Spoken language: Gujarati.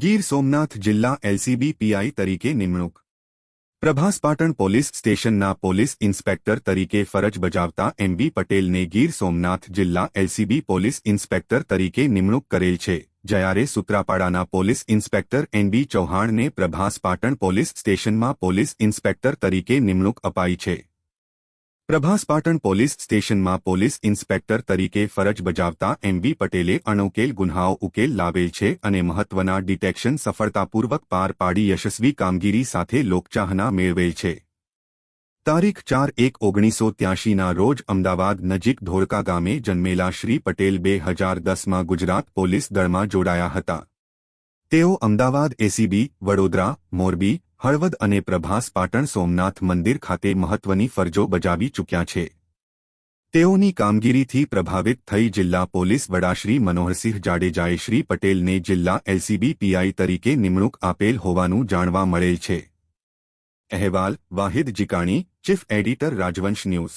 ગીર સોમનાથ જિલ્લા એલસીબી પીઆઈ તરીકે નિમણૂક। પ્રભાસપાટણ પોલીસ સ્ટેશનના પોલીસ ઇન્સ્પેક્ટર તરીકે ફરજ બજાવતા એમબી પટેલને ગીર સોમનાથ જિલ્લા એલસીબી પોલીસ ઇન્સ્પેક્ટર તરીકે નિમણૂક કરેલ છે, જ્યારે સૂત્રાપાડાના પોલીસ ઇન્સ્પેક્ટર એનબી ચૌહાણને પ્રભાસપાટણ પોલીસ સ્ટેશનમાં પોલીસ ઇન્સ્પેક્ટર તરીકે નિમણૂક અપાઈ છે। પ્રભાસપાટણ પોલીસ સ્ટેશનમાં પોલીસ ઇન્સ્પેક્ટર તરીકે ફરજ બજાવતા એમબી પટેલે અણઉકેલ ગુન્હાઓ ઉકેલ લાવેલ છે અને મહત્વના ડિટેક્શન સફળતાપૂર્વક પાર પાડી યશસ્વી કામગીરી સાથે લોકચાહના મેળવેલ છે। તારીખ 4/1/1983ના રોજ અમદાવાદ નજીક ધોળકા ગામે જન્મેલા શ્રી પટેલ 2010માં ગુજરાત પોલીસ દળમાં જોડાયા હતા। તેઓ અમદાવાદ એસીબી, વડોદરા, મોરબી, હળવદ અને પ્રભાસપાટણ સોમનાથ મંદિર ખાતે મહત્વની ફરજો બજાવી ચૂક્યા છે। તેઓની કામગીરીથી પ્રભાવિત થઈ જિલ્લા પોલીસ વડા શ્રી મનોહરસિંહ જાડેજાએ શ્રી પટેલને જિલ્લા એલસીબી પીઆઈ તરીકે નિમણૂક આપેલ હોવાનું જાણવા મળેલ છે। અહેવાલ વાહિદ જીકાણી, ચીફ એડિટર, રાજવંશ ન્યૂઝ।